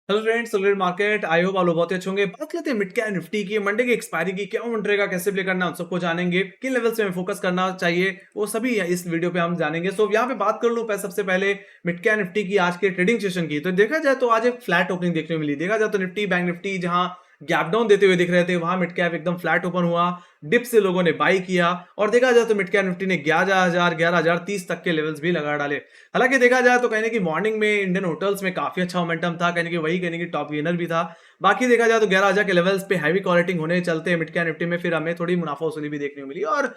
Hello friends, solar market. I hope आप लोग बहुत अच्छे होंगे। बात करते हैं मिड कैप निफ्टी की, मंडे की एक्सपायरी की, क्या मंडे का कैसे प्ले करना है, उन सबको जानेंगे। किन लेवल से हमें फोकस करना चाहिए वो सभी इस वीडियो पे हम जानेंगे। सो यहाँ पे बात कर लूँ सबसे पहले मिड कैप निफ्टी की आज के ट्रेडिंग सेशन की। तो देखा जाए तो आज एक फ्लैट ओपनिंग देखने को मिली। देखा जाए तो निफ्टी बैंक निफ्टी जहां गैप डाउन देते हुए दिख रहे थे, वहां मिड कैप एकदम फ्लैट ओपन हुआ। डिप से लोगों ने बाई किया और देखा जाए तो मिड कैप निफ्टी ने 11,030 तक के लेवल्स भी लगा डाले। हालांकि देखा जाए तो कहने की मॉर्निंग में इंडियन होटल्स में काफी अच्छा मोमेंटम था, कहने की वही कहने की टॉप गेनर भी था। बाकी देखा जाए तो 11,000 के लेवल्स पे हैवी क्वालिटिंग होने चलते मिड कैप निफ्टी में फिर हमें थोड़ी मुनाफा वसूली भी देखने को मिली। और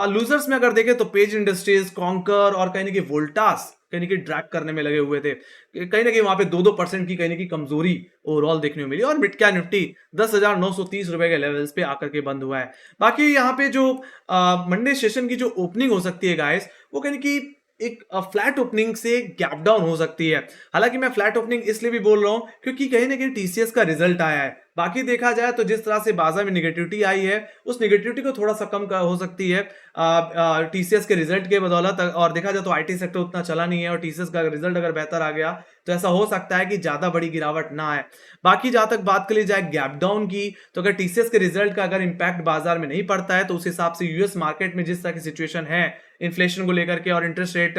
लूजर्स में अगर देखें तो पेज इंडस्ट्रीज, कॉन्कर और कहने की वोल्टास कहने की ड्रैग करने में लगे हुए थे। कहीं ना कहीं वहां पे 2-2% की कहने की कमजोरी ओवरऑल देखने को मिली और मिड कैप निफ्टी 10,930 रुपए के लेवल्स पे आकर के बंद हुआ है। बाकी यहाँ पे जो मंडे सेशन की जो ओपनिंग हो सकती है गाइस, वो कहने की एक फ्लैट ओपनिंग से गैप डाउन हो सकती है। हालांकि मैं फ्लैट ओपनिंग इसलिए भी बोल रहा हूं क्योंकि कहीं ना कहीं टीसीएस का रिजल्ट आया है। बाकी देखा जाए तो जिस तरह से बाजार में निगेटिविटी आई है, उस निगेटिविटी को थोड़ा सा कम हो सकती है टीसीएस के रिजल्ट के बदौलत। और देखा जाए तो आईटी सेक्टर उतना चला नहीं है और टीसीएस का रिजल्ट अगर बेहतर आ गया तो ऐसा हो सकता है कि ज्यादा बड़ी गिरावट ना आए। बाकी जहां तक बात कर ली जाए गैप डाउन की, तो अगर टीसीएस के रिजल्ट का अगर इंपैक्ट बाजार में नहीं पड़ता है तो उस हिसाब से यूएस मार्केट में जिस तरह की सिचुएशन है इन्फ्लेशन को लेकर के और इंटरेस्ट रेट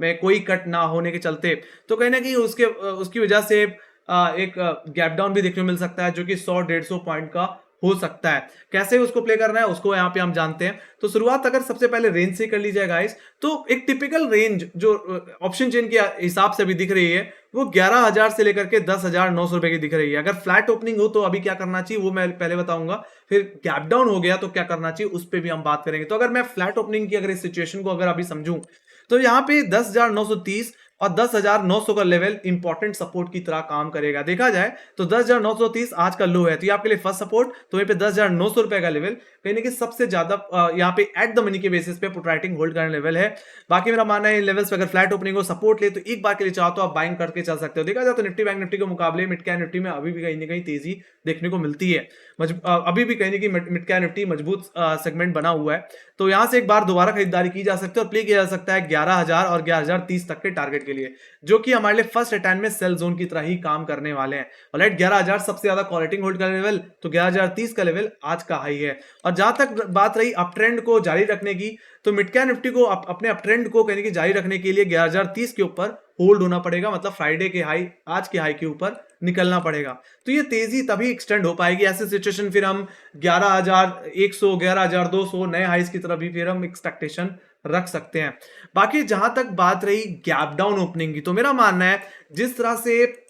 में कोई कट ना होने के चलते, तो कहीं ना कहीं उसकी वजह से एक गैप डाउन भी देखने को मिल सकता है जो कि 100-150 पॉइंट का हो सकता है। कैसे उसको प्ले करना है उसको यहाँ पे हम जानते हैं। तो शुरुआत अगर सबसे पहले रेंज से कर ली जाए गाइस, तो एक टिपिकल रेंज जो ऑप्शन चेन के हिसाब से भी दिख रही है वो 11,000 से लेकर के 10,900 रुपए की दिख रही है। अगर फ्लैट ओपनिंग हो तो अभी क्या करना चाहिए वो मैं पहले बताऊंगा, फिर गैप डाउन हो गया तो क्या करना चाहिए उस पर भी हम बात करेंगे। तो अगर मैं फ्लैट ओपनिंग की अगर इस सिचुएशन को अगर अभी समझूं, तो यहाँ पे 10,930 और 10,900 का लेवल इंपॉर्टेंट सपोर्ट की तरह काम करेगा। देखा जाए तो 10,930 आज का लो है, तो ये आपके लिए फर्स्ट सपोर्ट। तो वहीं पे 10,900 रुपए का लेवल कहीं ना कहीं सबसे ज्यादा यहाँ पे एट द मनी के बेसिस पे पुट राइटिंग होल्ड करने लेवल है। बाकी मेरा मानना है इन लेवल्स पे अगर फ्लैट ओपनिंग को सपोर्ट ले तो एक बार के लिए चाहो तो आप बाइंग करके चल सकते हो। देखा जाए तो निफ्टी बैंक निफ्टी के मुकाबले मिड कैप निफ्टी में अभी भी कहीं ना कहीं तेजी देखने को मिलती है। अभी भी कहीं ना कहीं मिड कैप निफ्टी मजबूत सेगमेंट बना हुआ है। तो यहां से एक बार दोबारा खरीदारी की जा सकती है और प्ले किया जा सकता है 11,000 और 11,030 तक के टारगेट के लिए, जो कि हमारे लिए फर्स्ट अटैम्प्ट में सेल जोन की तरह ही काम करने वाले हैं। और राइट 11,000 सबसे ज्यादा क्वालिटी होल्ड का लेवल, तो 11,030 का लेवल आज का हाई है। और जहां तक बात रही अप ट्रेंड को जारी रखने की, तो मिड कैप निफ्टी को अपने अप ट्रेंड को कहने की जारी रखने के लिए 11,030 के ऊपर होल्ड होना पड़ेगा, मतलब फ्राइडे के हाई आज के हाई के ऊपर निकलना पड़ेगा। तो ये तेजी तभी एक्सटेंड हो पाएगी। ऐसे सिचुएशन फिर हम 11,100 11,200 नए हाइस की तरफ भी फिर हम एक्सपेक्टेशन रख सकते हैं। बाकी जहां तक बात रही गैप डाउन ओपनिंग की, तो मेरा मानना है जिस तरह से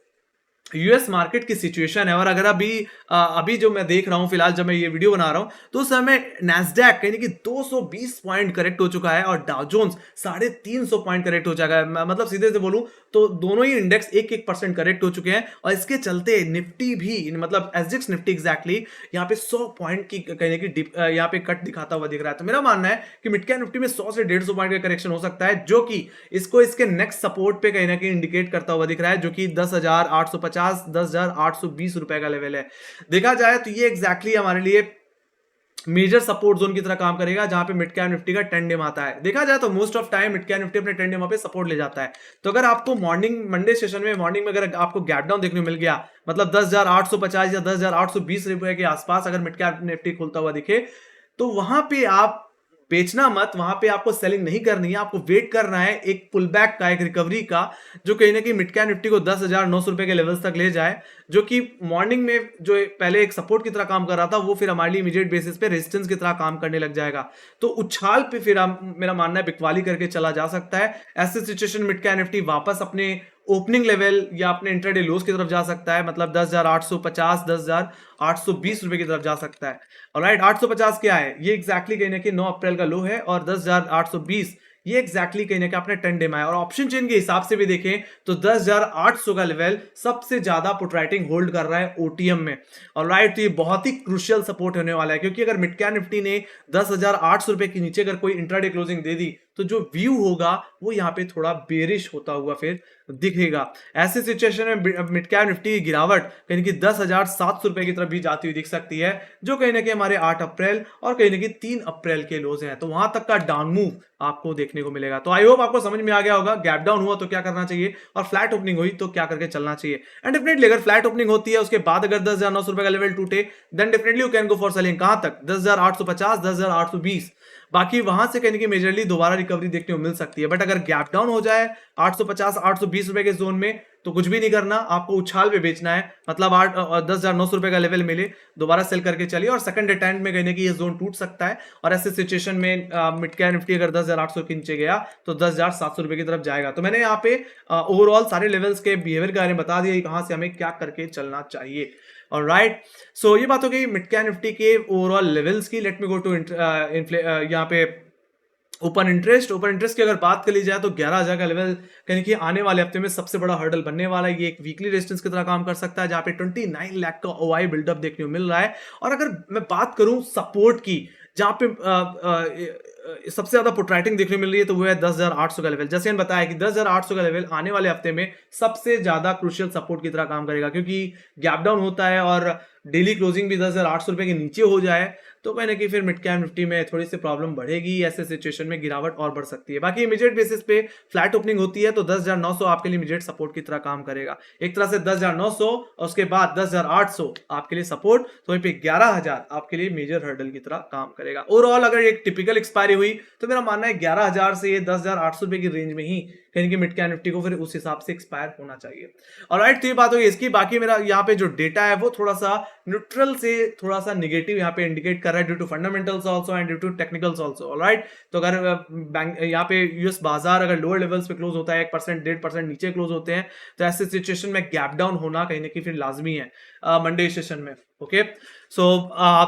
यूएस मार्केट की सिचुएशन है और अगर अभी जो मैं देख रहा हूं फिलहाल जब मैं ये वीडियो बना रहा हूं, तो उस समय नैस्डैक कहने की 220 पॉइंट करेक्ट हो चुका है और डाउ जोन्स 350 पॉइंट करेक्ट हो चुका है। मतलब सीधे से बोलूं तो दोनों ही इंडेक्स 1-1% करेक्ट हो चुके हैं और इसके चलते निफ्टी भी, मतलब एसजीएक्स निफ्टी एग्जैक्टली यहाँ पे 100 पॉइंट की कहने की डिप यहाँ पे कट दिखाता हुआ दिख रहा है। तो मेरा मानना है कि मिड कैप निफ्टी में 100 से 150 पॉइंट का करेक्शन हो सकता है, जो कि इसको इसके नेक्स्ट सपोर्ट पे कहीं ना कहीं इंडिकेट करता हुआ दिख रहा है, जो कि 10,850 10,820 रुपए का लेवल है। देखा जाए तो ये एग्जैक्टली हमारे लिए मेजर सपोर्ट जोन की तरह काम करेगा जहां पे मिड कैप निफ्टी का टेंडेम आता है। देखा जाए तो most of time mid cap Nifty अपने टेंडेम पे सपोर्ट ले जाता है। तो अगर आपको मंडे सेशन में मॉर्निंग में अगर आपको गैप डाउन देखने को मिल गया, मतलब 10,850 या 10,820 रुपए के आसपास अगर मिड कैप निफ्टी खुलता हुआ दिखे, तो वहां पे आप बेचना मत, वहां पे आपको सेलिंग नहीं करनी है, आपको वेट करना है एक पुल बैक का, एक रिकवरी का, जो कहीं ना कहीं मिड कैप निफ्टी को 10,900 रुपए के लेवल्स तक ले जाए, जो कि मॉर्निंग में जो पहले एक सपोर्ट की तरह काम कर रहा था वो फिर हमारे लिए इमीडिएट बेसिस पे रेजिस्टेंस की तरह काम करने लग जाएगा। तो उछाल पे फिर मेरा मानना है बिकवाली करके चला जा सकता है। ऐसे सिचुएशन मिड कैप निफ्टी वापस अपने ओपनिंग लेवल या अपने इंट्राडे लोस की तरफ जा सकता है, मतलब 10,850 10,820 रुपए की तरफ जा सकता है। ऑलराइट, 850 क्या है, ये एग्जैक्टली कहीं ना कहीं 9 अप्रैल का लो है और 10,820 ये एग्जैक्टली कहीं ना कहीं अपने टन डेमा है। और ऑप्शन चेन के हिसाब से भी देखें तो 10,800 का लेवल सबसे ज्यादा पुट राइटिंग होल्ड कर रहा है ओटीएम में। ऑलराइट, तो ये बहुत ही क्रूशियल सपोर्ट होने वाला है, क्योंकि अगर मिड कैप निफ्टी ने 10,800 रुपए के नीचे अगर कोई इंट्राडे क्लोजिंग दे दी तो जो व्यू होगा वो यहाँ पे थोड़ा बेरिश होता हुआ फिर दिखेगा। ऐसी सिचुएशन में मिड कैप निफ्टी की गिरावट कहीं कि 10,700 रुपए की तरफ भी जाती हुई दिख सकती है, जो कहीं ना कहीं हमारे 8 अप्रैल और कहीं ना कहीं 3 अप्रैल के लोज हैं। तो वहां तक का डाउन मूव आपको देखने को मिलेगा। तो आई होप आपको समझ में आ गया होगा, गैप डाउन हुआ तो क्या करना चाहिए और फ्लैट ओपनिंग हुई तो क्या करके चलना चाहिए। एंड डेफिनेटली अगर फ्लैट ओपनिंग होती है उसके बाद अगर 10,900 रुपए का लेवल टूटे, then definitely you can go for selling. कहां तक? 10,850, 10,820। बाकी वहां से कहीं मेजरली दोबारा रिकवरी देखने को मिल सकती है। बट अगर गैप डाउन हो जाए 850, 820 रुपए के जोन में, तो कुछ भी नहीं करना, आपको उछाल पे बेचना है। मतलब 10,900 रुपए का लेवल मिले दोबारा सेल करके चलिए, और सेकंड अटेम्प्ट में कहने की ये जोन टूट सकता है। और ऐसे सिचुएशन में मिड कैप निफ्टी अगर 10,800 के नीचे गया तो 10,700 रुपए की तरफ जाएगा। तो मैंने यहाँ पे ओवरऑल सारे लेवल्स के बिहेवियर के बारे में बता दिया, कहां से हमें क्या करके चलना चाहिए। ऑलराइट, सो ये बात हो गई मिड कैप निफ्टी के ओवरऑल लेवल्स की। लेट मी गो टू यहाँ पे ओपन इंटरेस्ट की अगर बात कर ली जाए तो 11,000 का लेवल कहीं कि आने वाले हफ्ते में सबसे बड़ा हर्डल बनने वाला है। ये एक वीकली रेजिस्टेंस की तरह काम कर सकता है, जहां पे 29 लाख का ओआई बिल्डअप देखने को मिल रहा है। और अगर मैं बात करूं सपोर्ट की, जहां पे सबसे ज्यादा पोट्राइटिंग देखने को मिल रही है, तो वो है 10,800 का लेवल। जैसे मैंने बताया कि 10,800 का लेवल आने वाले हफ्ते में सबसे ज्यादा क्रूशियल सपोर्ट की तरह काम करेगा, क्योंकि गैप डाउन होता है और डेली क्लोजिंग भी 10,800 रुपए के नीचे हो जाए तो कहीं ना कहीं फिर मिड कैप निफ्टी में थोड़ी सी प्रॉब्लम बढ़ेगी। ऐसे सिचुएशन में गिरावट और बढ़ सकती है। बाकी इमीडिएट बेसिस पे फ्लैट ओपनिंग होती है तो 10,900 आपके लिए इमीडिएट सपोर्ट की तरह काम करेगा। एक तरह से 10,900 और उसके बाद 10,800 आपके लिए सपोर्ट, तो वहीं पे 11,000 आपके लिए मेजर हर्डल की तरह काम करेगा। ओवरऑल अगर एक टिपिकल एक्सपायरी हुई तो मेरा मानना है 11,000 से ये 10,800 रुपए की रेंज में ही कहीं मिड कैप निफ्टी को फिर उस हिसाब से एक्सपायर होना चाहिए। ऑलराइट, तो ये बात होगी इसकी। बाकी मेरा यहाँ पे जो डेटा है वो थोड़ा सा न्यूट्रल से थोड़ा सा नेगेटिव यहाँ पे इंडिकेट कर रहा है, due to fundamentals also and due to technicals also. Alright, तो अगर बैंक यहाँ पे यूएस बाजार अगर लोअर लेवल्स पे क्लोज होता है, 1%, 1.5% नीचे क्लोज होते हैं, तो ऐसे सिचुएशन में गैप डाउन होना कहीं ना कहीं फिर लाजमी है मंडे सेशन में। Okay, so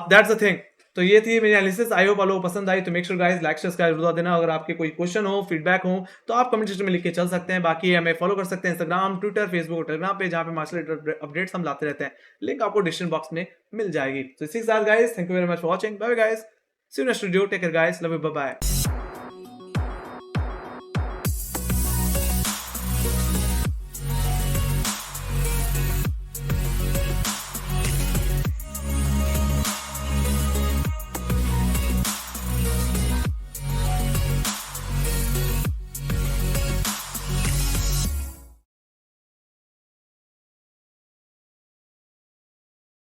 that's the thing. तो ये थी मेरी एनालिसिस। आई होप आप लोगों को पसंद आई। तो make sure guys like share subscribe बता देना। अगर आपके कोई क्वेश्चन हो, फीडबैक हो, तो आप कमेंट सेक्शन में लिख के चल सकते हैं। बाकी हमें फॉलो कर सकते हैं इंस्टाग्राम, ट्विटर, फेसबुक और टेलीग्राम पे, जहां पे मार्शल अपडेट्स हम लाते रहते हैं। लिंक आपको डिस्क्रिप्शन बॉक्स में मिल जाएगी। तो इसी के साथ guys, thank you very much for watching. Bye guys, see you next video. Take care guys, love you, bye bye.